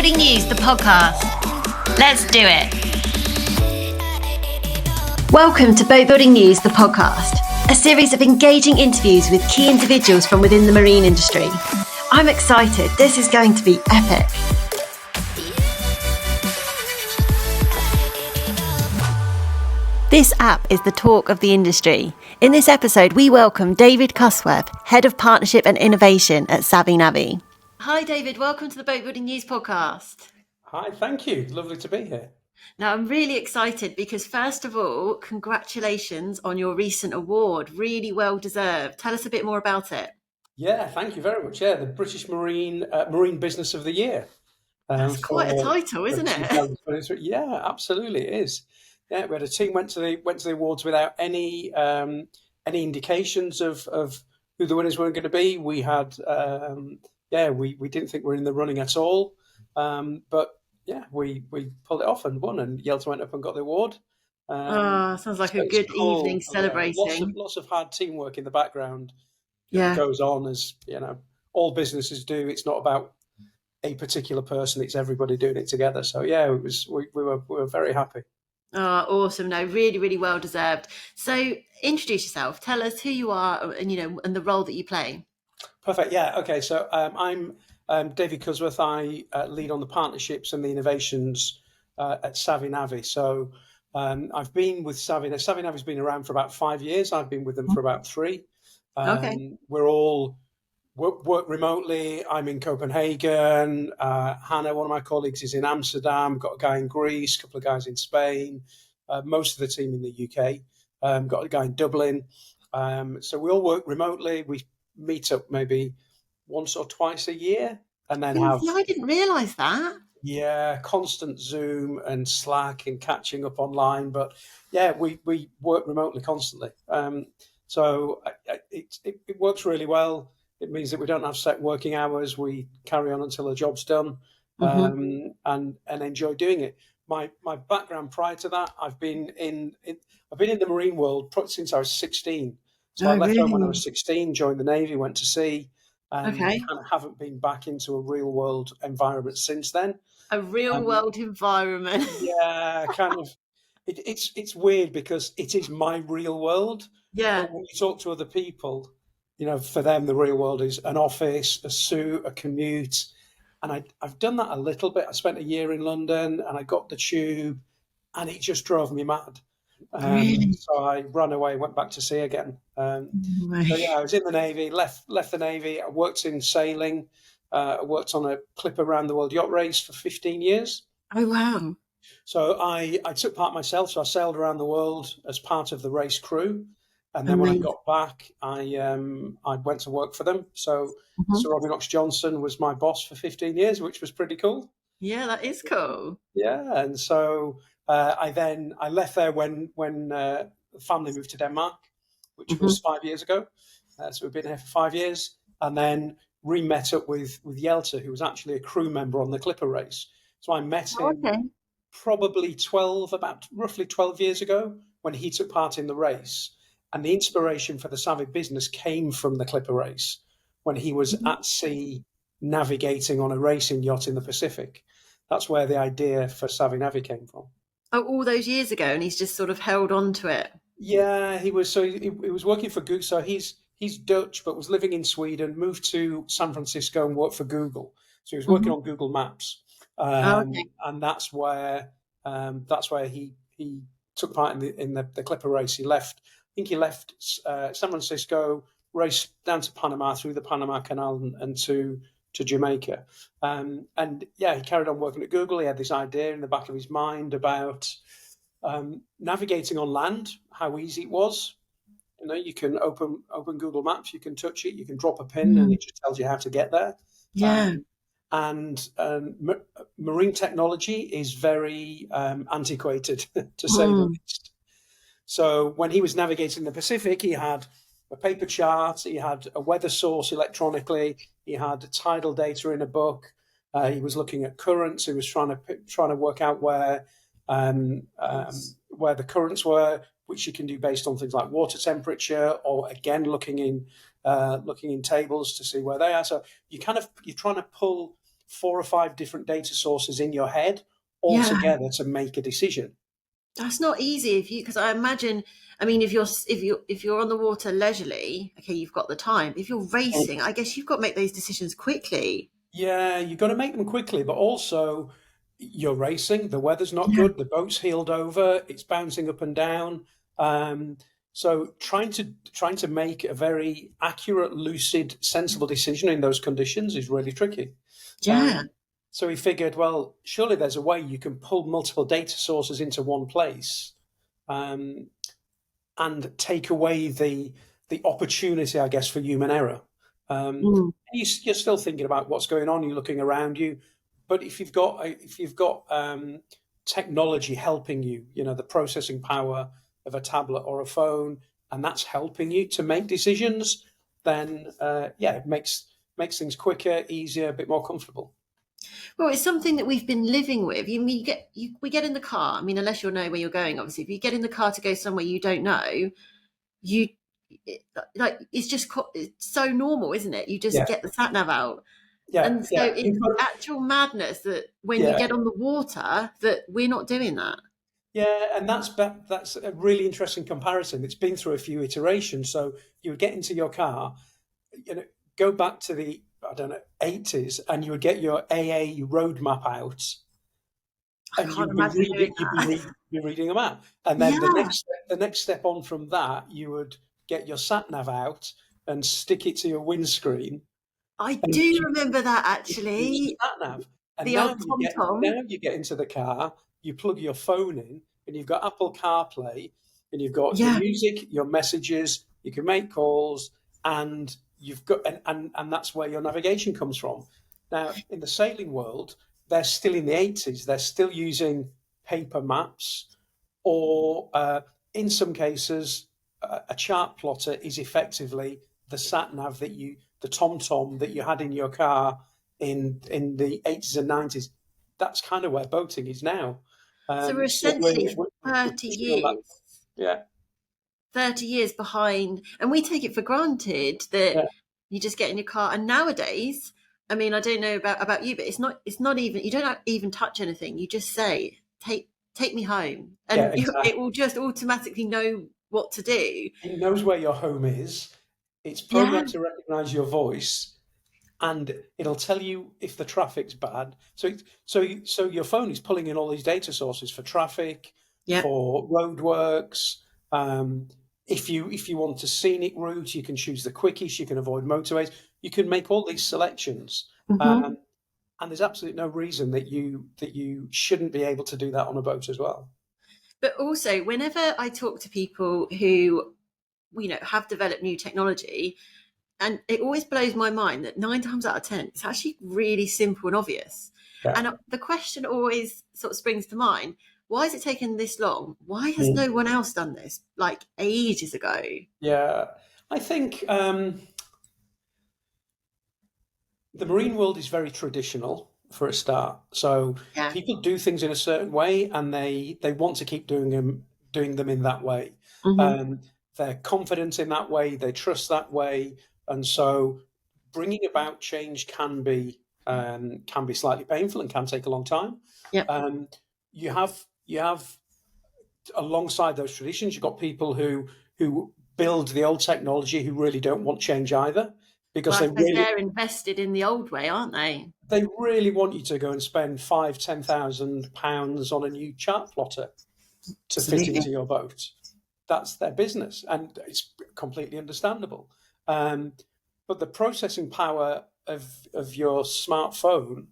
Boatbuilding News, the podcast. Let's do it. Welcome to Boatbuilding News, the podcast, a series of engaging interviews with key individuals from within the marine industry. I'm excited. This is going to be epic. This app is the talk of the industry. In this episode, we welcome David Cusworth, Head of Partnership and Innovation at Savvy Navvy. Hi, David. Welcome to the Boatbuilding News podcast. Hi, thank you. Lovely to be here. Now, I'm really excited because, first of all, congratulations on your recent award. Really well deserved. Tell us a bit more about it. Yeah, thank you very much. Yeah, the British Marine Business of the Year. That's quite a title, isn't it? Yeah, absolutely, it is. Yeah, we had a team went to the awards without any indications of who the winners were going to be. We had we didn't think we were in the running at all, but yeah, we pulled it off and won, and Yelta went up and got the award. Sounds like a good evening celebrating. Lots of hard teamwork in the background. Yeah, goes on, as you know, all businesses do. It's not about a particular person; it's everybody doing it together. So yeah, it was. We were very happy. Awesome! No, really, really well deserved. So, introduce yourself. Tell us who you are, and the role that you play. Perfect. Yeah. Okay. So I'm David Cusworth. I lead on the partnerships and the innovations at Savvy Navvy. So I've been with Savvy. Savvy Navy's been around for about 5 years. I've been with them for about 3. Okay. We're all work remotely. I'm in Copenhagen. Hannah, one of my colleagues, is in Amsterdam. Got a guy in Greece, a couple of guys in Spain. Most of the team in the UK. Got a guy in Dublin. So we all work remotely. We meet up maybe once or twice a year, and then I didn't realise that. Yeah, constant Zoom and Slack and catching up online. But yeah, we work remotely constantly. So it works really well. It means that we don't have set working hours. We carry on until the job's done, and enjoy doing it. My background prior to that, I've been in the marine world since I was 16. So I left home when I was 16, joined the Navy, went to sea, and kind of haven't been back into a real world environment since then. A real world environment. Yeah, kind of. It's weird because it is my real world. Yeah. But when you talk to other people, for them, the real world is an office, a suit, a commute. And I've done that a little bit. I spent a year in London and I got the tube and it just drove me mad. Really? So I ran away, went back to sea again. So yeah, I was in the Navy, left the Navy. I worked in sailing. I worked on a clipper around the world yacht race for 15 years. Oh, wow. So I took part myself. So I sailed around the world as part of the race crew. And then when I got back, I went to work for them. So Sir Robin Knox-Johnson was my boss for 15 years, which was pretty cool. Yeah, that is cool. Yeah, and so I left there when the family moved to Denmark, which was 5 years ago. So we've been here for 5 years, and then re-met up with Yelta, who was actually a crew member on the Clipper race. So I met him probably roughly 12 years ago when he took part in the race. And the inspiration for the Savvy business came from the Clipper race when he was at sea navigating on a racing yacht in the Pacific. That's where the idea for Savvy Navvy came from. Oh, all those years ago, and he's just sort of held on to it. Yeah, he was. So he was working for Google. So he's Dutch, but was living in Sweden. Moved to San Francisco and worked for Google. So he was working on Google Maps, and that's where he took part in the Clipper race. He left. I think he left San Francisco, raced down to Panama through the Panama Canal and to Jamaica. And yeah, he carried on working at Google. He had this idea in the back of his mind about navigating on land, how easy it was. You can open Google Maps, you can touch it, you can drop a pin and it just tells you how to get there. Yeah. Marine technology is very antiquated, to say the least. So when he was navigating the Pacific, he had a paper chart, he had a weather source electronically, he had tidal data in a book, he was looking at currents, he was trying to work out where the currents were, which you can do based on things like water temperature, or again looking in tables to see where they are. So you're trying to pull 4 or 5 different data sources in your head all Yeah. together to make a decision. That's not easy because I imagine, I mean, if you're on the water leisurely, okay, you've got the time. If you're racing, I guess you've got to make those decisions quickly. Yeah, you've got to make them quickly, but also you're racing, the weather's not Yeah. good, the boat's heeled over, it's bouncing up and down. So trying to make a very accurate, lucid, sensible decision in those conditions is really tricky. Yeah. So he figured, well, surely there's a way you can pull multiple data sources into one place, um, and take away the opportunity, I guess, for human error. Mm. You're still thinking about what's going on. You're looking around you, but if you've got technology helping you, the processing power of a tablet or a phone, and that's helping you to make decisions, then it makes things quicker, easier, a bit more comfortable. Well, it's something that we've been living with. We get in the car. I mean, unless you know where you're going, obviously. If you get in the car to go somewhere you don't know, you it's so normal, isn't it? You just Yeah, get the sat nav out. yeah, And so yeah. it's actual madness that when you Yeah, get on the water, that we're not doing that. yeah, and that's a really interesting comparison. It's been through a few iterations. So you would get into your car, you know, go back to the, I don't know, 80s, and you would get your AA road map out, I and can't imagine doing that. be reading them out. And then Yeah, the next step on from that, you would get your sat nav out and stick it to your windscreen, I and do remember that use the actually. sat nav. And The old Tom Tom. now you get into the car, you plug your phone in, and you've got Apple CarPlay, and you've got your Yeah. music, your messages, you can make calls, and you've got and that's where your navigation comes from. Now, in the sailing world, they're still in the 80s. They're still using paper maps, or in some cases, a chart plotter is effectively the sat nav the TomTom that you had in your car in the 80s and 90s. That's kind of where boating is now. So we're So essentially we're 30 pushing on that. years, Yeah, 30 years behind. And we take it for granted that yeah, you just get in your car. And nowadays, I mean, I don't know about you, but it's not even, you don't even touch anything. You just say, take me home. yeah, And exactly. it will just automatically know what to do. It knows where your home is. It's Yeah. programmed to recognize your voice, and it'll tell you if the traffic's bad. So your phone is pulling in all these data sources for traffic, Yep. for roadworks. Um, if you want a scenic route, you can choose the quickest. You can avoid motorways. You can make all these selections, Hmm. and there's absolutely no reason that you shouldn't be able to do that on a boat as well. But also, whenever I talk to people who, have developed new technology, and it always blows my mind that 9 times out of 10, it's actually really simple and obvious. Yeah. And the question always sort of springs to mind: why has it taken this long? Why has Mm. no one else done this like ages ago? Yeah. I think the marine world is very traditional for a start. So Yeah. people do things in a certain way, and they want to keep doing them in that way. Hmm. Um, they're confident in that way. They trust that way, and so bringing about change can be slightly painful and can take a long time. Yep. Um, you have alongside those traditions, you've got people who build the old technology who really don't want change either, because Well, I suppose they're invested in the old way, aren't they? they really want you to go and spend £5,000, £10,000 on a new chart plotter to fit Absolutely. into your boat. That's their business, and it's completely understandable. But the processing power of your smartphone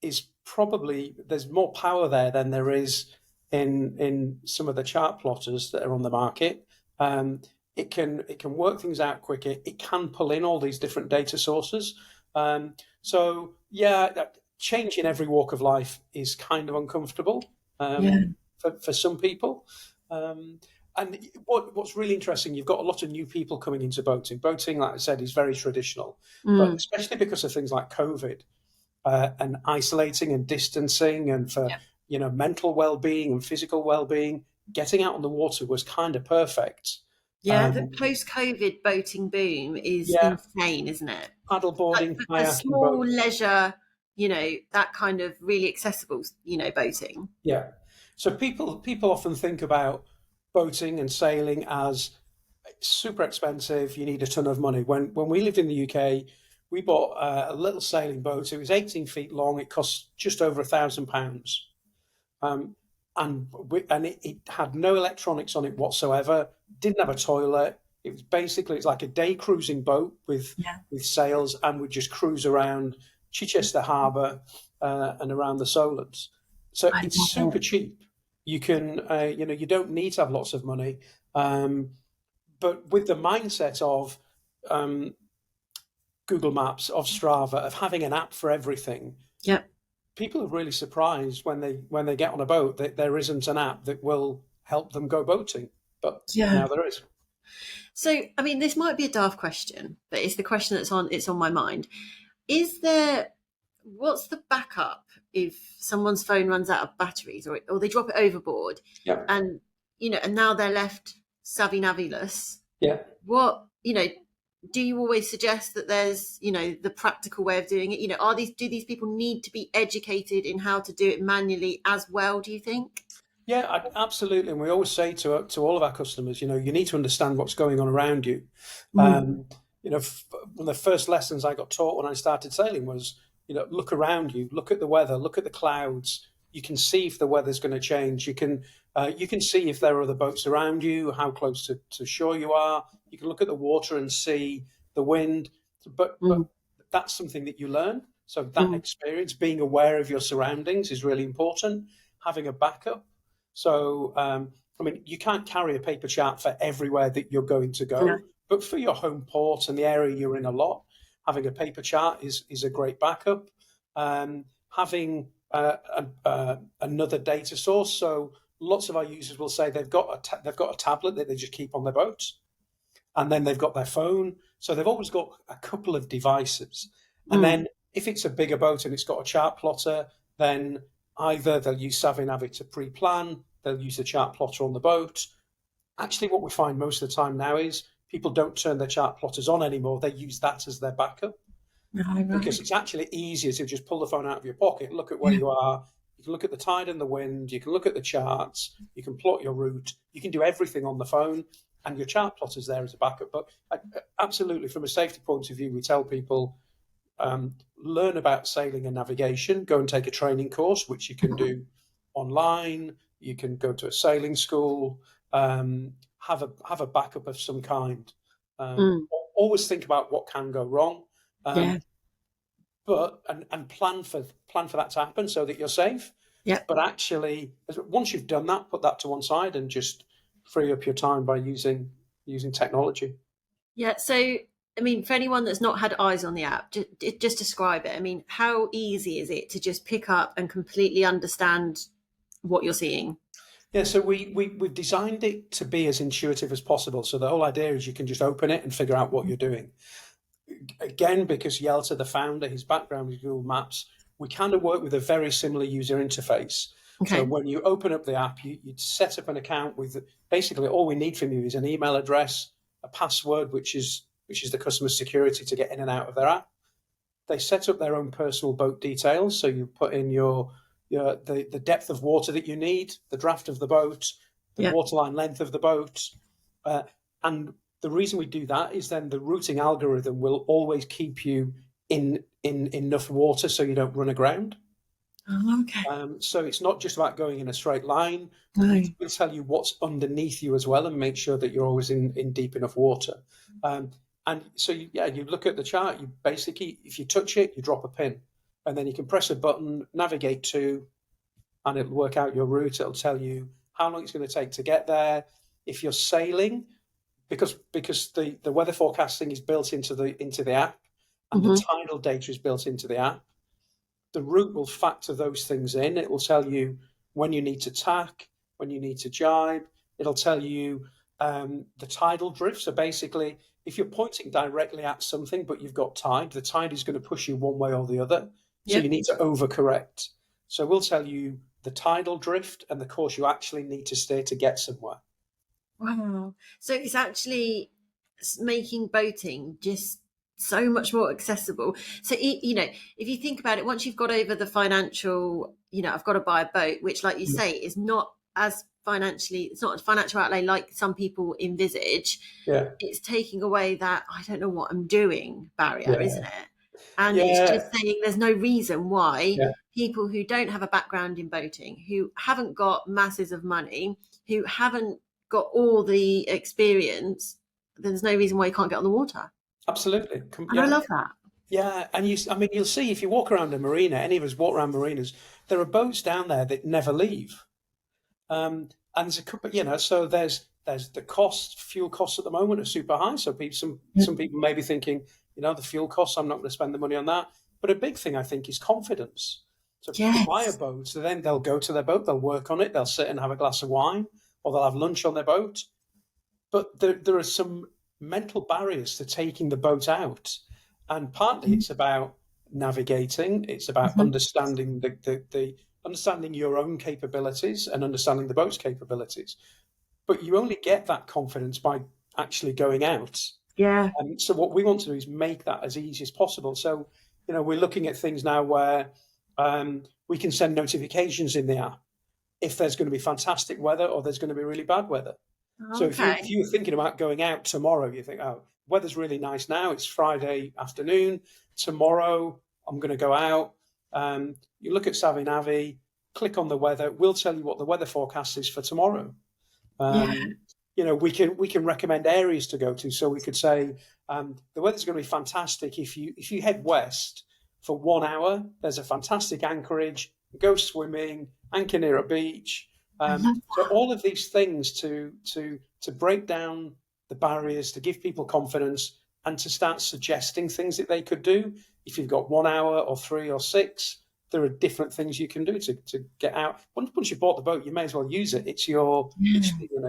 is probably, there's more power there than there is in some of the chart plotters that are on the market. It can work things out quicker. It can pull in all these different data sources. So yeah, change in every walk of life is kind of uncomfortable, Yeah. for some people. And what's really interesting, you've got a lot of new people coming into boating. Boating, like I said, is very traditional, but Mm. especially because of things like COVID, and isolating and distancing, and for Yep. mental well-being and physical well-being, getting out on the water was kind of perfect. Yeah, the Um, post-COVID boating boom is yeah, insane, isn't it? Like paddleboarding, for kayaking, small boats. leisure, that kind of really accessible, boating. Yeah. So people often think about boating and sailing as super expensive. You need a ton of money. When we lived in the UK, we bought a little sailing boat. It was 18 feet long. It cost just over £1,000. Um, and it had no electronics on it whatsoever. Didn't have a toilet. It was basically, it's like a day cruising boat with Yeah. sails, and would just cruise around Chichester Harbour and around the Solents. So I it's love super it. cheap. You can, you don't need to have lots of money, but with the mindset of um, Google Maps, of Strava, of having an app for everything, Yeah. people are really surprised when they get on a boat that there isn't an app that will help them go boating. But Yeah. now there is. So, I mean, this might be a daft question, but it's the question it's on my mind. What's the backup if someone's phone runs out of batteries, or they drop it overboard, Yeah, and and now they're left Savvy Navvy-less? yeah. What, do you always suggest that there's, the practical way of doing it? Do these people need to be educated in how to do it manually as well, do you think? Yeah, absolutely. And we always say to all of our customers, you need to understand what's going on around you. Mm. One of the first lessons I got taught when I started sailing was, look around you, look at the weather, look at the clouds. You can see if the weather's going to change. You can see if there are other boats around you, how close to shore you are. You can look at the water and see the wind. But Mm. that's something that you learn. So that Mm. experience, being aware of your surroundings, is really important. Having a backup. So, you can't carry a paper chart for everywhere that you're going to No. go, but for your home port and the area you're in a lot, having a paper chart is a great backup. Having another data source. So lots of our users will say they've got a tablet that they just keep on their boat, and then they've got their phone. So they've always got a couple of devices. And Mm. then if it's a bigger boat and it's got a chart plotter, then either they'll use Savvy Navvy to pre-plan, they'll use the chart plotter on the boat. Actually, what we find most of the time now is people don't turn their chart plotters on anymore. They use that as their backup, Right, because right. it's actually easier to just pull the phone out of your pocket, look at where Yeah. you are. You can look at the tide and the wind. You can look at the charts. You can plot your route. You can do everything on the phone, and your chart plotter's there as a backup. But absolutely, from a safety point of view, we tell people learn about sailing and navigation. Go and take a training course, which you can do online. You can go to a sailing school. Have a backup of some kind. Mm. Always think about what can go wrong. Yeah. But and plan for that to happen so that you're safe. Yeah. But actually, once you've done that, put that to one side and just free up your time by using technology. Yeah. So, I mean, for anyone that's not had eyes on the app, just describe it. I mean, how easy is it to just pick up and completely understand what you're seeing? Yeah, so we've designed it to be as intuitive as possible. So the whole idea is you can just open it and figure out what you're doing. Again, because Yelta, the founder, his background is Google Maps, we kind of work with a very similar user interface. So Okay. when you open up the app, you'd set up an account with basically all we need from you is an email address, a password, which is the customer security to get in and out of their app. They set up their own personal boat details. So you put in the depth of water that you need, the draft of the boat, the Yeah. waterline length of the boat, and the reason we do that is then the routing algorithm will always keep you in enough water so you don't run aground. Oh, okay. So it's not just about going in a straight line. No. We'll tell you what's underneath you as well and make sure that you're always in deep enough water. And so, you look at the chart, you basically, if you touch it, you drop a pin. And then you can press a button, navigate to, and it'll work out your route. It'll tell you how long it's going to take to get there. If you're sailing, because the weather forecasting is built into the app, and the Hmm. tidal data is built into the app, the route will factor those things in. It will tell you when you need to tack, when you need to jibe. It'll tell you the tidal drift. So basically, if you're pointing directly at something but you've got tide, the tide is going to push you one way or the other. So you Yep. need to overcorrect. So we'll tell you the tidal drift and the course you actually need to steer to get somewhere. Wow. So it's actually making boating just so much more accessible. So, you know, if you think about it, once you've got over the financial, you know, I've got to buy a boat, which, like you say, is not as financially, it's not a financial outlay like some people envisage. Yeah. It's taking away that I don't know what I'm doing barrier, isn't Yeah. it? And it's Yeah. just saying there's no reason why Yeah. people who don't have a background in boating, who haven't got masses of money, who haven't got all the experience, there's no reason why you can't get on the water. Absolutely. And I Yeah. love that. Yeah. And I mean, you'll see if you walk around a marina, any of us walk around marinas, there are boats down there that never leave. And there's a couple, so there's the cost, fuel costs at the moment are super high. So some people may be thinking, the fuel costs, I'm not going to spend the money on that. But a big thing I think is confidence. So people buy a Yes. boat, so then they'll go to their boat, they'll work on it, they'll sit and have a glass of wine, or they'll have lunch on their boat. But there are some mental barriers to taking the boat out, and partly it's about navigating. It's about Mhm. understanding the understanding your own capabilities and understanding the boat's capabilities. But you only get that confidence by actually going out. Yeah. And so what we want to do is make that as easy as possible. So, we're looking at things now where we can send notifications in the app if there's going to be fantastic weather or there's going to be really bad weather. So if Okay. you were thinking about going out tomorrow, you think, oh, weather's really nice now. It's Friday afternoon. Tomorrow, I'm going to go out. You look at Savvy Navvy, click on the weather. We'll tell you what the weather forecast is for tomorrow. Yeah. We can recommend areas to go to. So we could say the weather's going to be fantastic if you head west for 1 hour. There's a fantastic anchorage. Go swimming, anchor near a beach. I love So that. all of these things to break down the barriers, to give people confidence, and to start suggesting things that they could do. If you've got 1 hour or 3 or 6, there are different things you can do to get out. Once you've bought the boat, you may as well use it. It's your Yeah.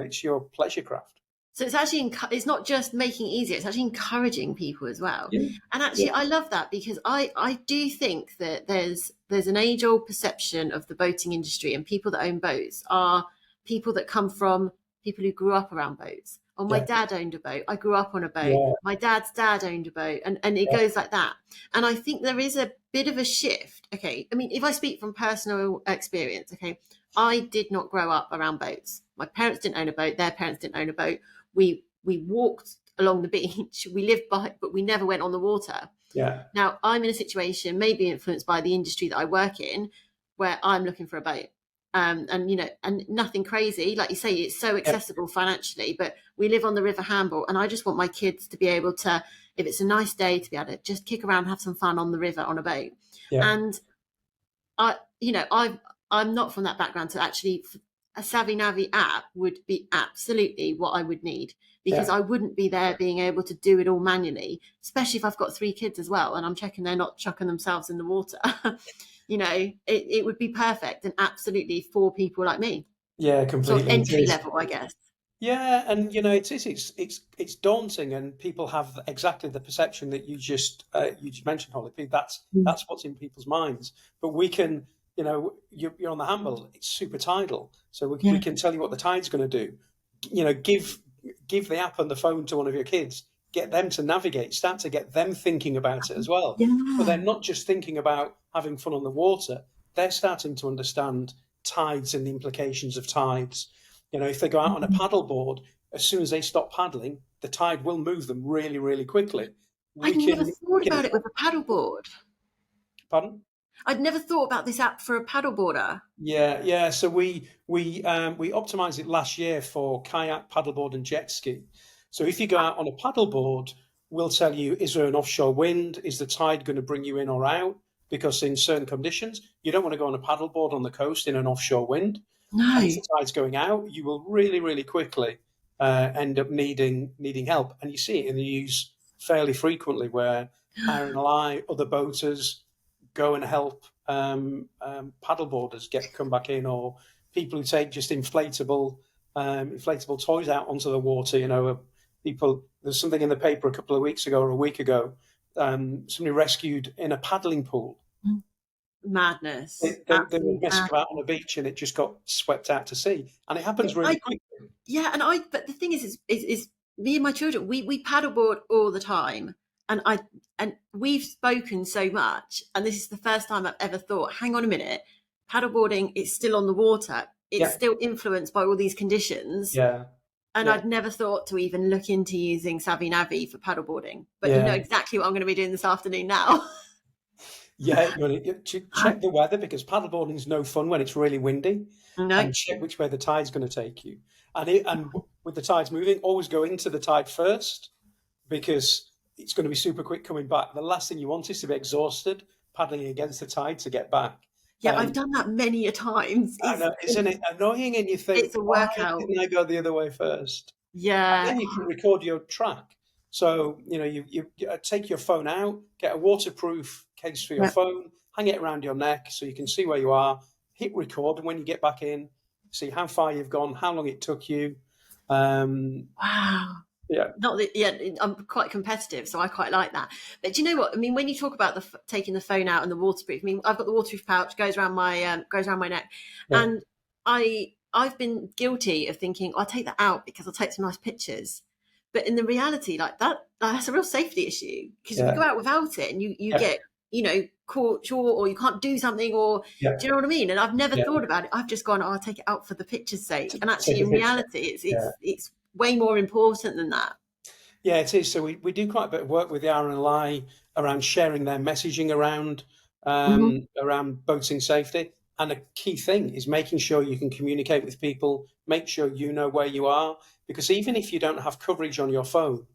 it's your pleasure craft. So it's actually it's not just making it easier; it's actually encouraging people as well. Yeah, And actually, yeah, I love that because I do think that there's an age old perception of the boating industry, and people that own boats are people that come from people who grew up around boats. Oh, my yeah, dad owned a boat. I grew up on a boat. yeah, My dad's dad owned a boat, and it yeah, goes like that. And I think there is a bit of a shift. Okay, I mean, if I speak from personal experience, okay, I did not grow up around boats. My parents didn't own a boat. Their parents didn't own a boat. We walked along the beach. We lived by, but we never went on the water. yeah, Now I'm in a situation, maybe influenced by the industry that I work in, where I'm looking for a boat. And and nothing crazy, like you say, it's so yeah, accessible financially. But we live on the River Hamble, and I just want my kids to be able to, if it's a nice day, to be able to just kick around, have some fun on the river on a boat. yeah, And I'm not from that background, so actually a Savvy Navvy app would be absolutely what I would need, because yeah. I wouldn't be there being able to do it all manually, especially if I've got 3 kids as well and I'm checking they're not chucking themselves in the water. It would be perfect and absolutely for people like me. Yeah, Sort of completely. It entry is. level, I guess. Yeah, and it's daunting, and people have exactly the perception that you just mentioned, Holly. Mm. That's what's in people's minds. But we can, you're on the Hamble. It's super tidal, so we Yeah. can tell you what the tide's going to do. Give the app and the phone to one of your kids. Get them to navigate. Start to get them thinking about it as well. So they're Yeah. not just thinking about having fun on the water. They're starting to understand tides and the implications of tides. If they go out on a paddle board, as soon as they stop paddling, the tide will move them really, really quickly. I'd We never can, we thought can, about it with a paddleboard. pardon? I'd never thought about this app for a paddleboarder. Yeah, yeah. So we optimized it last year for kayak, paddleboard, and jet ski. So if you go out on a paddleboard, we'll tell you, is there an offshore wind? Is the tide going to bring you in or out? Because in certain conditions, you don't want to go on a paddleboard on the coast in an offshore wind. And if No. the tide's going out, you will really, really quickly end up needing help. And you see it in the news fairly frequently, where Aaron and I, other boaters, go and help paddleboarders come back in, or people who take just inflatable toys out onto the water. People. There's something in the paper a couple of weeks ago or a week ago. Somebody rescued in a paddling pool. They, Madness. they were Absolute messing madness. about on a beach and it just got swept out to sea, and it happens really I quickly. Yeah, but the thing is me and my children, we paddleboard all the time, and we've spoken so much, and this is the first time I've ever thought, hang on a minute, paddleboarding, it's still on the water, it's still influenced by all these conditions. And I'd never thought to even look into using Savvy Navvy for paddleboarding, but you know exactly what I'm going to be doing this afternoon now. Yeah, check the weather, because paddleboarding is no fun when it's really windy. No. And check which way the tide's going to take you. And with the tides moving, always go into the tide first, because it's going to be super quick coming back. The last thing you want is to be exhausted paddling against the tide to get back. Yeah, I've done that many a times. I know, isn't it annoying? And you think, it's a workout. Why didn't I go the other way first? Yeah. And then you can record your track. So, you take your phone out, get a waterproof case for your phone, hang it around your neck so you can see where you are, hit record, and when you get back in, see how far you've gone, how long it took you. Wow. Yeah. Not that, yeah, I'm quite competitive, so I quite like that. But do you know what? I mean, when you talk about taking the phone out and the waterproof, I mean, I've got the waterproof pouch, goes around my neck, and I've been guilty of thinking, I'll take that out because I'll take some nice pictures. But in the reality, that's a real safety issue, because if you go out without it and you get, caught short, or you can't do something, or do you know what I mean? And I've never thought about it. I've just gone, I'll take it out for the picture's sake. And actually, in reality, it's way more important than that. Yeah, it is. So we do quite a bit of work with the RNLI around sharing their messaging around boating safety. And a key thing is making sure you can communicate with people, make sure you know where you are, because even if you don't have coverage on your phone,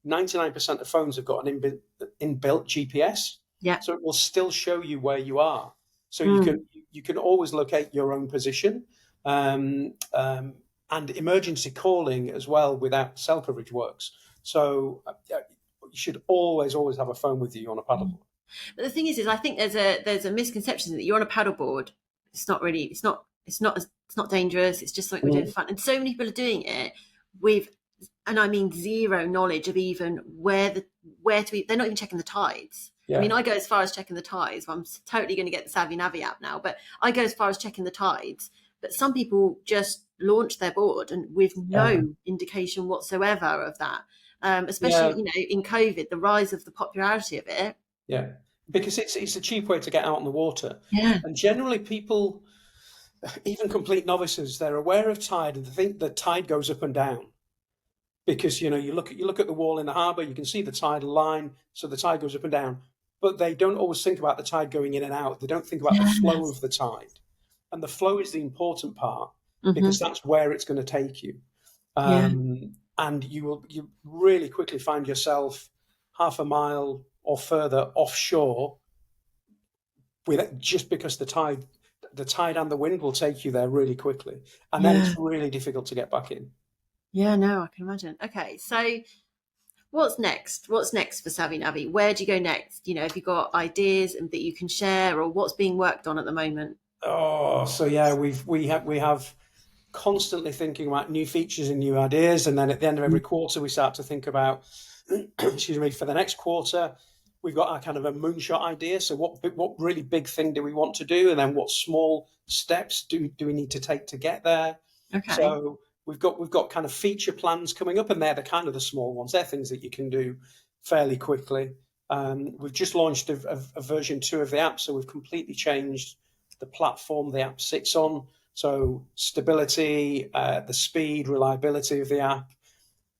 99% of phones have got an inbuilt GPS. Yeah. So it will still show you where you are. So you can always locate your own position. And emergency calling as well without cell coverage works. So you should always have a phone with you on a paddleboard. But the thing is I think there's a misconception that you're on a paddleboard. It's not dangerous. It's just something we're doing for fun. And so many people are doing it with, and I mean zero knowledge of even where to be. They're not even checking the tides. Yeah. I mean, I go as far as checking the tides. I'm totally going to get the Savvy Navvy app now, but I go as far as checking the tides. But some people just launch their board and with no indication whatsoever of that. Especially, in COVID, the rise of the popularity of it. Yeah, because it's a cheap way to get out on the water. Yeah. And generally people, even complete novices, they're aware of tide and they think the tide goes up and down. Because, you look at the wall in the harbour, you can see the tidal line, so the tide goes up and down. But they don't always think about the tide going in and out. They don't think about the flow of the tide. And the flow is the important part, because that's where it's going to take you. And you really quickly find yourself half a mile or further offshore, just because the tide and the wind will take you there really quickly. And then it's really difficult to get back in. Yeah, no, I can imagine. Okay, so what's next? What's next for Savvy Navvy? Where do you go next? Have you got ideas that you can share, or what's being worked on at the moment? Oh, so yeah, we have constantly thinking about new features and new ideas, and then at the end of every quarter we start to think about excuse me, for the next quarter we've got our kind of a moonshot idea. So what really big thing do we want to do, and then what small steps do we need to take to get there? Okay. So we've got kind of feature plans coming up, and they're the kind of the small ones. They're things that you can do fairly quickly. We've just launched a version 2 of the app, so we've completely changed the platform the app sits on. So stability, the speed, reliability of the app.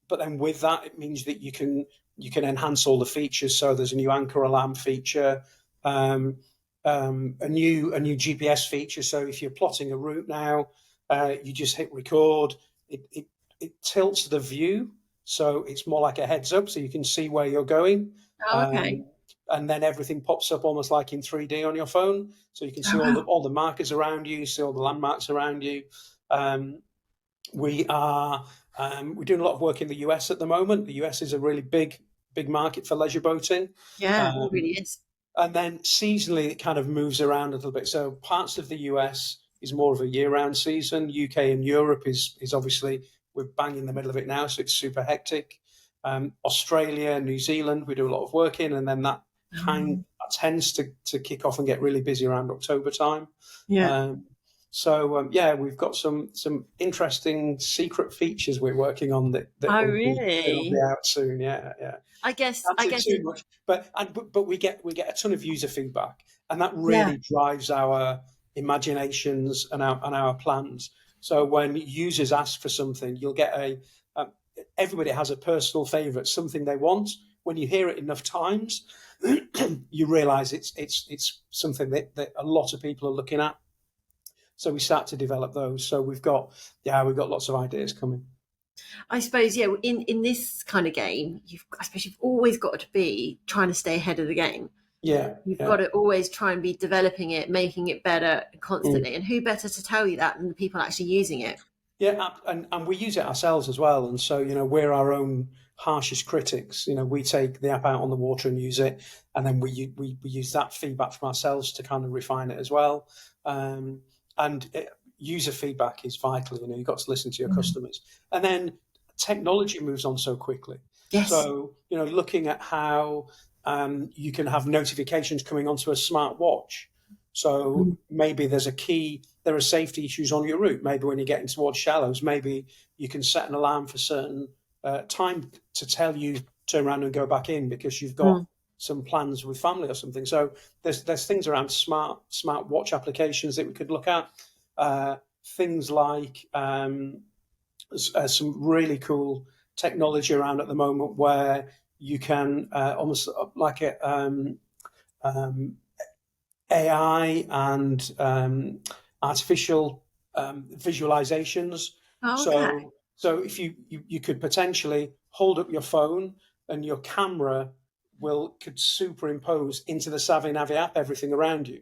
But then with that, it means that you can enhance all the features. So there's a new anchor alarm feature, a new GPS feature. So if you're plotting a route now, you just hit record. It tilts the view, so it's more like a heads up, so you can see where you're going. Oh, okay. And then everything pops up almost like in 3D on your phone, so you can see all the markers around you, see all the landmarks around you. We're doing a lot of work in the US at the moment. The US is a really big market for leisure boating. Yeah, it really is. And then seasonally, it kind of moves around a little bit. So parts of the US is more of a year-round season. UK and Europe is obviously, we're bang in the middle of it now, so it's super hectic. Australia, New Zealand, we do a lot of work in, and then that tends to kick off and get really busy around October time. Yeah. So yeah, we've got some interesting secret features we're working on that Oh, will be really? out soon. Yeah, yeah. I guess. Can't I say guess too it. much, but we get a ton of user feedback, and that Yeah. really drives our imaginations and our plans. So when users ask for something, you'll get um, everybody has a personal favorite, something they want. When you hear it enough times, you realize it's something that a lot of people are looking at. So we start to develop those. So we've got lots of ideas coming. I suppose, yeah. In this kind of game, I suppose you've always got to be trying to stay ahead of the game. Yeah, You've got yeah. to always try and be developing it, making it better Mm. constantly. And who better to tell you that than the people actually using it? Yeah, and we use it ourselves as well. And so, we're our own harshest critics. We take the app out on the water and use it, and then we use that feedback from ourselves to kind of refine it as well. Um, and user feedback is vital. You've got to listen to your Mm. customers, and then technology moves on so quickly. Yes. So, looking at how you can have notifications coming onto a smart watch. So Mm. maybe there are safety issues on your route. Maybe when you're getting towards shallows, maybe you can set an alarm for certain time to tell you turn around and go back in because you've got Mm. some plans with family or something. So there's things around smart watch applications that we could look at. Things like some really cool technology around at the moment where you can almost like um, AI and artificial visualizations. Okay. So if you could potentially hold up your phone and your camera could superimpose into the Savvy Navvy app everything around you.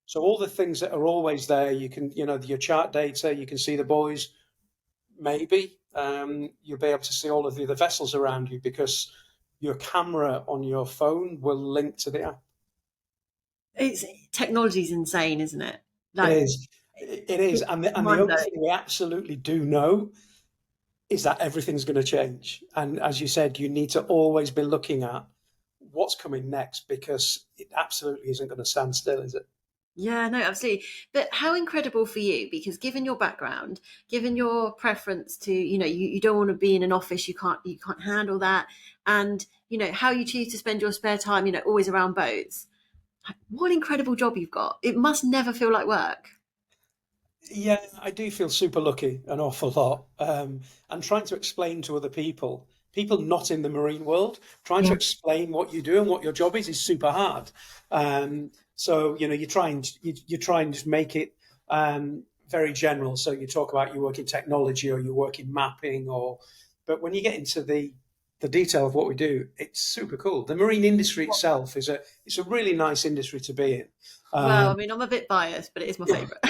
So all the things that are always there, you can your chart data, you can see the buoys. Maybe you'll be able to see all of the other vessels around you because your camera on your phone will link to the app. It's technology's insane, isn't it? It Like, is. It is. it's And the mind only blowing. thing we absolutely do know is that everything's going to change. And as you said, you need to always be looking at what's coming next because it absolutely isn't going to stand still, is it? Yeah, no, absolutely. But how incredible for you, because given your background, given your preference to, you don't want to be in an office, you can't handle that. And, how you choose to spend your spare time, always around boats. What an incredible job you've got. It must never feel like work. Yeah, I do feel super lucky an awful lot. And trying to explain to other people not in the marine world, trying Yeah. to explain what you do and what your job is super hard. So you try and just make it very general. So you talk about you work in technology or you work in mapping, but when you get into the detail of what we do, it's super cool. The marine industry itself it's a really nice industry to be in. Well, I Um, mean, I'm a bit biased, but it is my yeah, favourite.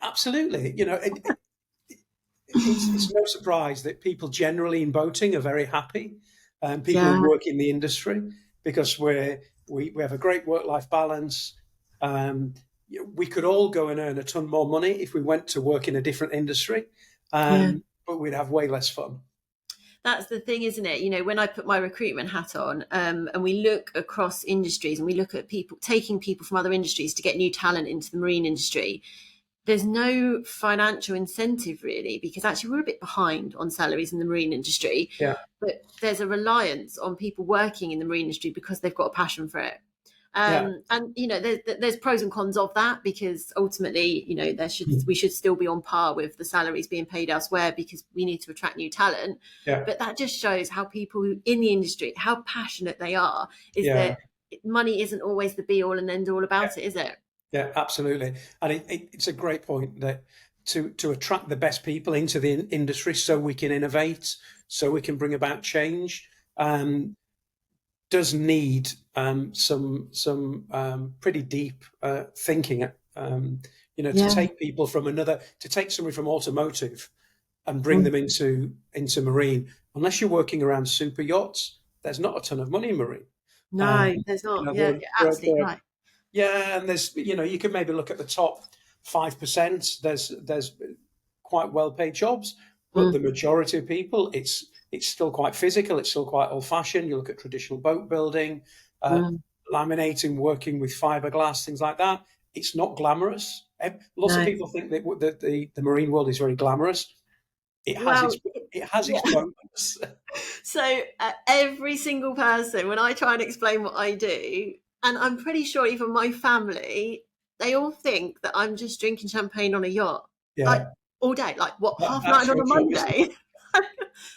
absolutely. It's no surprise that people generally in boating are very happy, and people who Yeah. work in the industry because we have a great work life balance. Um, we could all go and earn a ton more money if we went to work in a different industry, Yeah. but we'd have way less fun. That's the thing, isn't it? When I put my recruitment hat on, and we look across industries and we look at people taking people from other industries to get new talent into the marine industry, there's no financial incentive really, because actually we're a bit behind on salaries in the marine industry, Yeah, but there's a reliance on people working in the marine industry because they've got a passion for it. yeah, And there's pros and cons of that, because ultimately, we should still be on par with the salaries being paid elsewhere because we need to attract new talent. yeah, But that just shows how people in the industry, how passionate they are. Is yeah. that money isn't always the be all and end all about it, is it? Yeah, absolutely. And it's a great point that to attract the best people into the industry so we can innovate, so we can bring about change, um, does need some pretty deep thinking. To Yeah. take people to take somebody from automotive and bring Mm. them into marine. Unless you're working around super yachts, there's not a ton of money in marine. Um, No, there's you not. know, Yeah, there, you're there, absolutely there right. yeah, and you could maybe look at the top 5%. There's quite well paid jobs, but Mm. the majority of people, it's still quite physical. It's still quite old fashioned. You look at traditional boat building, uh, Mm. laminating, working with fiberglass, things like that. It's not glamorous. Lots of No. people think that the marine world is very glamorous. It has Well, its it has yeah. its moments. So every single person, when I try and explain what I do, and I'm pretty sure even my family, they all think that I'm just drinking champagne on a yacht, like Yeah, all day, like what, half that's nine on your a job, isn't it? Monday.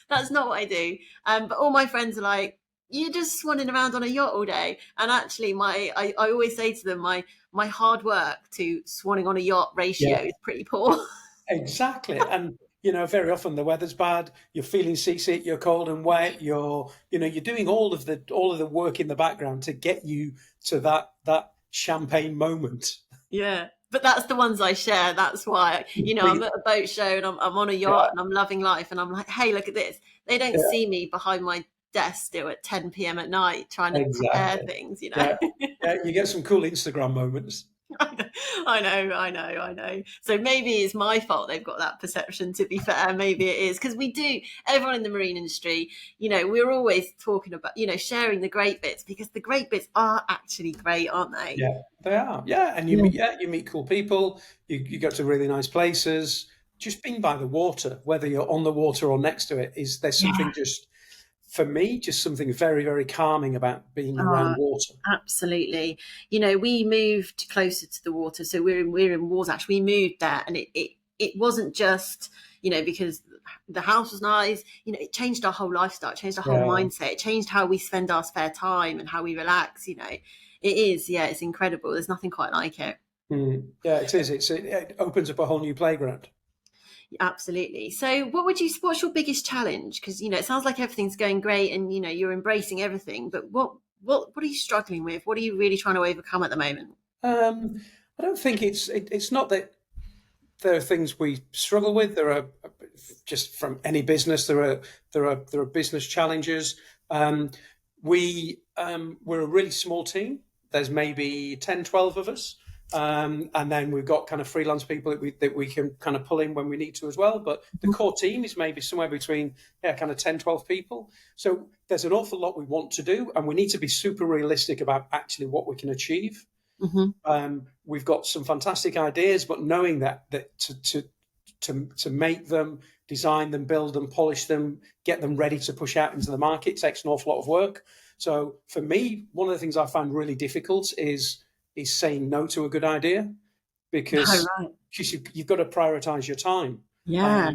That's not what I do. But all my friends are like, you're just swanning around on a yacht all day. And actually, I always say to them, my hard work to swanning on a yacht ratio Yeah, is pretty poor. exactly. And very often the weather's bad. You're feeling seasick. You're cold and wet. You're doing all of the work in the background to get you to that champagne moment. Yeah. But that's the ones I share. That's why, I'm at a boat show and I'm on a yacht Yeah, and I'm loving life. And I'm like, hey, look at this. They don't yeah, see me behind my desk still at 10 p.m. at night trying to prepare exactly. things. Yeah, yeah. You get some cool Instagram moments. I know. So maybe it's my fault they've got that perception, to be fair. Maybe it is because everyone in the marine industry, we're always talking about, sharing the great bits because the great bits are actually great, aren't they? Yeah, they are. Yeah, and Yeah. you meet cool people. You go to really nice places. Just being by the water, whether you're on the water or next to it, there's Yeah. something just for me, just something very, very calming about being around Oh, water. absolutely. We moved closer to the water, so we're in Warsash. We moved there, and it wasn't just because the house was nice. It changed our whole lifestyle, it changed our whole Yeah, mindset, it changed how we spend our spare time and how we relax. It is, yeah, it's incredible. There's nothing quite like it. yeah, it is. It opens up a whole new playground. Absolutely. So, what's your biggest challenge? Because it sounds like everything's going great, and you're embracing everything. But what are you struggling with? What are you really trying to overcome at the moment? I don't think it's not that there are things we struggle with. There are just from any business. There are business challenges. We're a really small team. There's maybe 10, 12 of us. And then we've got kind of freelance people that we can kind of pull in when we need to as well. But the core team is maybe somewhere between kind of 10, 12 people. So there's an awful lot we want to do, and we need to be super realistic about actually what we can achieve. Mm-hmm. We've got some fantastic ideas, but knowing that to make them, design them, build them, polish them, get them ready to push out into the market takes an awful lot of work. So for me, one of the things I find really difficult is saying no to a good idea Oh, because right. you've got to prioritize your time. Yeah.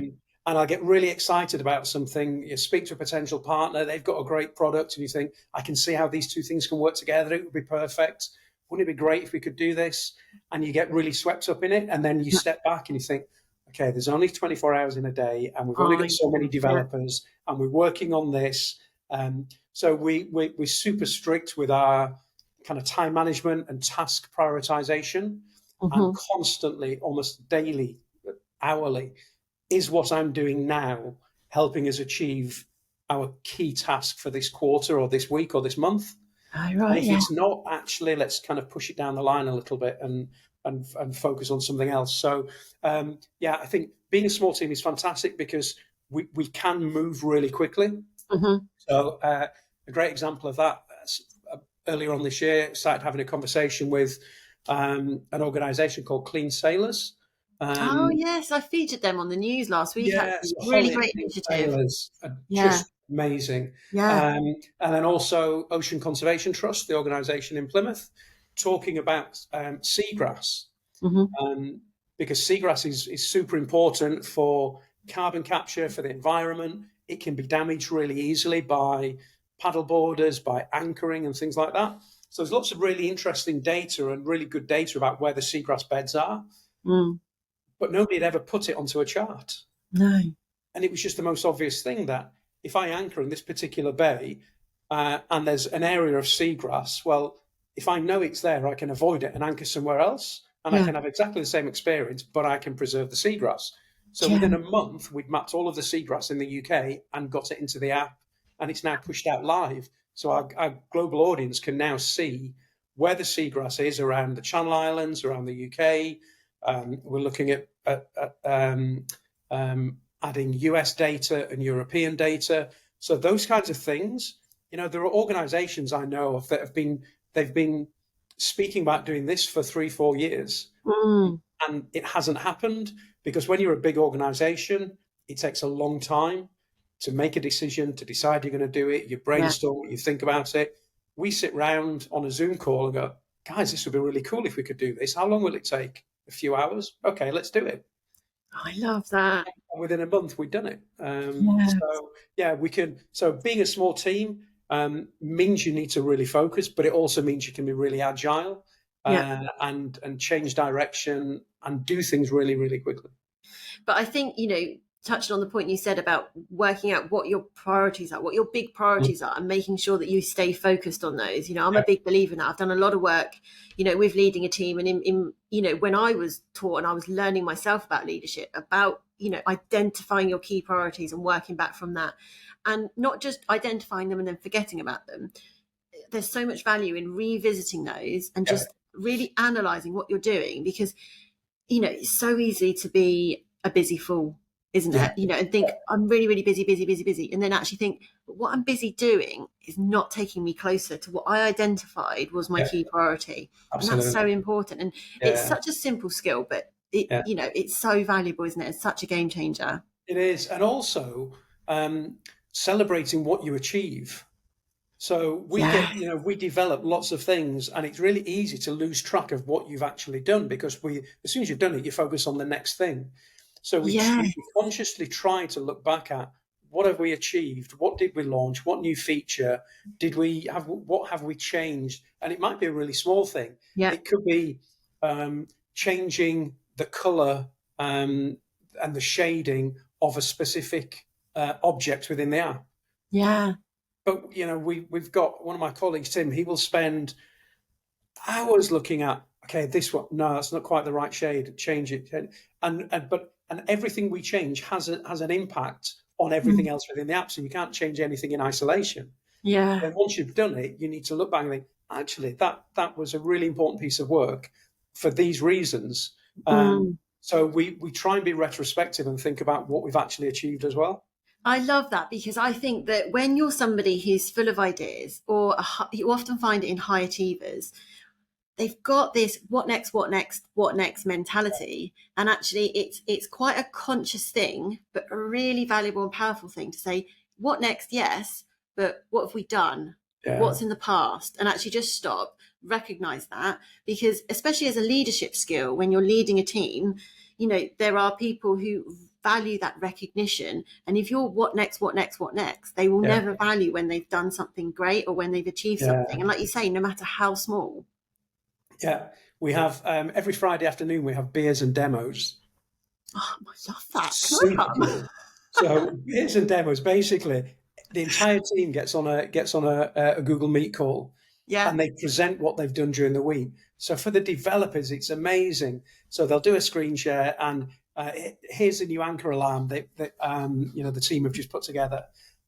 And I get really excited about something. You speak to a potential partner, they've got a great product, and you think, I can see how these two things can work together. It would be perfect. Wouldn't it be great if we could do this? And you get really swept up in it. And then you step back and you think, okay, there's only 24 hours in a day, and we've only got so many Yeah. developers, and we're working on this. So we're super strict with our kind of time management and task prioritization, and Mm-hmm. constantly, almost daily, hourly, is what I'm doing now helping us achieve our key task for this quarter or this week or this month? Oh, And right. if Yeah. it's not, actually, let's kind of push it down the line a little bit and focus on something else. So, I think being a small team is fantastic because we can move really quickly. Mm-hmm. So, a great example of that, earlier on this year, started having a conversation with an organisation called Clean Sailors. Oh, Um, yes, I featured them on the news last week. yeah, Actually, really Holly great Clean initiative. Sailors are Yeah. just amazing. Yeah. And then also Ocean Conservation Trust, the organisation in Plymouth, talking about seagrass, Mm-hmm. because seagrass is super important for carbon capture, for the environment. It can be damaged really easily by paddle boarders, by anchoring and things like that. So there's lots of really interesting data and really good data about where the seagrass beds are, Mm. but nobody had ever put it onto a chart. No. And it was just the most obvious thing that if I anchor in this particular bay and there's an area of seagrass, well, if I know it's there, I can avoid it and anchor somewhere else. And I Yeah. can have exactly the same experience, but I can preserve the seagrass. So Yeah. within a month, we'd mapped all of the seagrass in the UK and got it into the app, and it's now pushed out live. So our global audience can now see where the seagrass is around the Channel Islands, around the UK. We're looking at adding US data and European data. So those kinds of things, there are organizations I know of that they've been speaking about doing this for 3-4 years, Mm, and it hasn't happened because when you're a big organization, it takes a long time to make a decision, to decide you're going to do it. You yeah. brainstorm, you think about it. We sit round on a Zoom call and go, guys, this would be really cool if we could do this. How long will it take? A few hours? Okay, let's do it. I love that. Within a month, we've done it. Yeah. So yeah, we can. So being a small team means you need to really focus, but it also means you can be really agile Yeah. and change direction and do things really, really quickly. But I think, touching on the point you said about working out what your priorities are, what your big priorities are, and making sure that you stay focused on those. I'm a big believer in that. I've done a lot of work, with leading a team, and in when I was taught and I was learning myself about leadership, about identifying your key priorities and working back from that, and not just identifying them and then forgetting about them. There's so much value in revisiting those and just really analysing what you're doing, because it's so easy to be a busy fool, isn't it? And think I'm really, really busy, busy, busy, busy. And then actually think, but what I'm busy doing is not taking me closer to what I identified was my key priority. Absolutely. And that's so important. And it's such a simple skill, but it's so valuable, isn't it? It's such a game changer. It is. And also celebrating what you achieve. So we develop lots of things, and it's really easy to lose track of what you've actually done because as soon as you've done it, you focus on the next thing. So we consciously try to look back at what have we achieved, what did we launch, what new feature did we have, what have we changed, and it might be a really small thing. It could be changing the color and the shading of a specific object within the app. Yeah. But we've got one of my colleagues, Tim. He will spend hours looking at, okay, this one, no, that's not quite the right shade. Change it, and everything we change has an impact on everything else within the app. So you can't change anything in isolation. Yeah. And once you've done it, you need to look back and think, actually, that was a really important piece of work for these reasons. So we try and be retrospective and think about what we've actually achieved as well. I love that, because I think that when you're somebody who's full of ideas, or you often find it in high achievers, they've got this what next, what next, what next mentality. And actually it's quite a conscious thing, but a really valuable and powerful thing to say, what next? Yes, but what have we done? What's in the past? And actually just stop, recognize that, because especially as a leadership skill, when you're leading a team, there are people who value that recognition. And if you're what next, what next, what next, they will never value when they've done something great or when they've achieved something. And like you say, no matter how small. Yeah, we have every Friday afternoon we have beers and demos. Oh, I love that. Super cool. So beers and demos, basically, the entire team gets on a Google Meet call, and they present what they've done during the week. So for the developers, it's amazing. So they'll do a screen share, and here's a new anchor alarm that the team have just put together,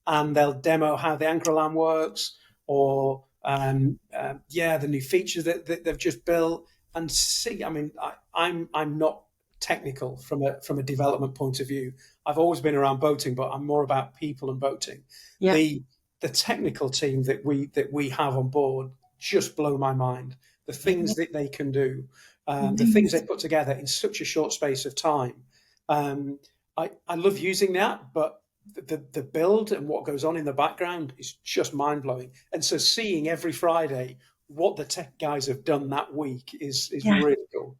and they'll demo how the anchor alarm works, or the new features that they've just built. And see, I mean, I'm not technical from a development point of view. I've always been around boating, but I'm more about people and boating. The technical team that we have on board just blow my mind. The things that they can do, the things they put together in such a short space of time. I love using that, but the build and what goes on in the background is just mind-blowing. And so seeing every Friday what the tech guys have done that week is really cool.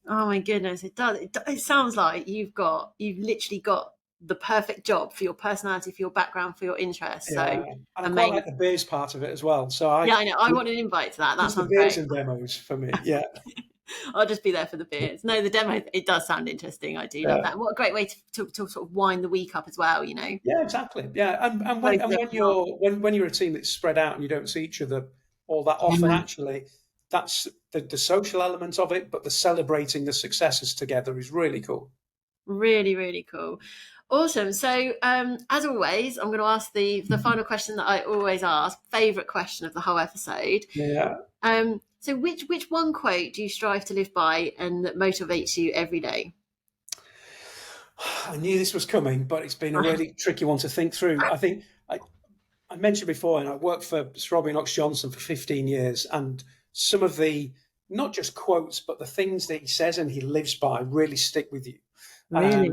Oh my goodness, it does. It sounds like you've literally got the perfect job for your personality, for your background, for your interests. So and I quite like the beers part of it as well. So I know. I want an invite to that. That sounds the beers great. and demos for me. Yeah. I'll just be there for the beers. No, the demo, it does sound interesting. I do love that. What a great way to sort of wind the week up as well, Yeah, exactly. Yeah, and when you're a team that's spread out and you don't see each other all that often, actually, that's the social element of it, but the celebrating the successes together is really cool. Really, really cool. Awesome. So as always, I'm going to ask the final question that I always ask, favorite question of the whole episode. Yeah. So which one quote do you strive to live by and that motivates you every day? I knew this was coming, but it's been a really tricky one to think through. I think I mentioned before, and I worked for Sir Robin Knox Johnson for 15 years, and some of the, not just quotes, but the things that he says and he lives by really stick with you. Really?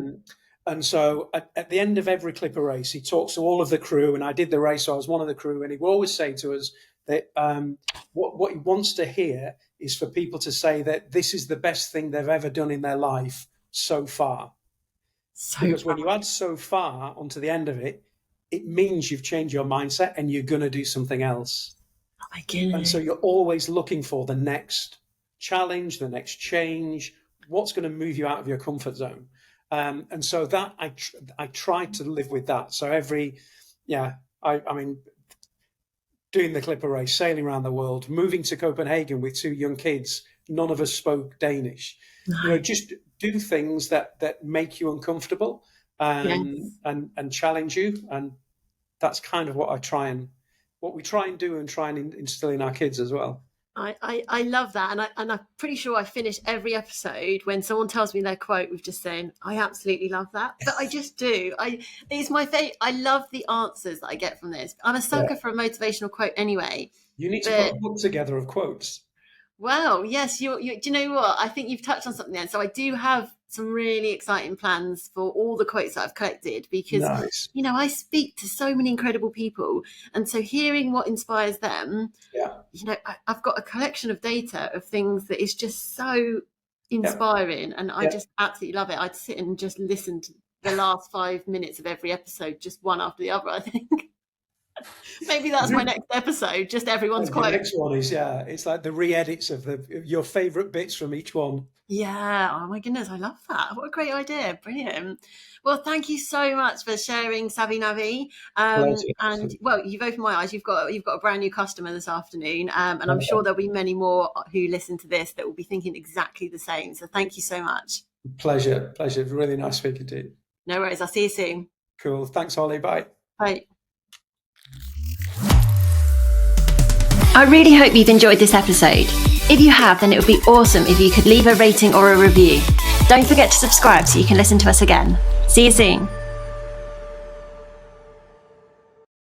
And so at the end of every Clipper race, he talks to all of the crew, and I did the race, so I was one of the crew, and he will always say to us that what he wants to hear is for people to say that this is the best thing they've ever done in their life so far. Because when you add so far onto the end of it, it means you've changed your mindset and you're going to do something else. Oh my goodness. And so you're always looking for the next challenge, the next change, what's going to move you out of your comfort zone. And so that I try to live with that. So I mean, doing the Clipper race, sailing around the world, moving to Copenhagen with 2 young kids, none of us spoke Danish. No. Just do things that make you uncomfortable and challenge you. And that's kind of what we try and do and try and instill in our kids as well. I love that, and I'm pretty sure I finish every episode when someone tells me their quote with just saying, "I absolutely love that." But I just do. It's my favorite. I love the answers that I get from this. I'm a sucker for a motivational quote anyway. You need to put a book together of quotes. Well, yes, do you know what? I think you've touched on something there. So I do have some really exciting plans for all the quotes that I've collected because, I speak to so many incredible people. And so hearing what inspires them, I've got a collection of data of things that is just so inspiring. And I just absolutely love it. I'd sit and just listen to the last 5 minutes of every episode, just one after the other, I think. Maybe that's my next episode, just everyone's quote. The next one is, it's like the re-edits of your favourite bits from each one. Yeah, oh my goodness, I love that. What a great idea. Brilliant. Well, thank you so much for sharing Savvy Navvy. And well, you've opened my eyes. You've got a brand new customer this afternoon. And I'm sure there'll be many more who listen to this that will be thinking exactly the same. So thank you so much. Pleasure. Really nice speaking to you. No worries. I'll see you soon. Cool. Thanks, Holly. Bye. Bye. I really hope you've enjoyed this episode. If you have, then it would be awesome if you could leave a rating or a review. Don't forget to subscribe so you can listen to us again. See you soon.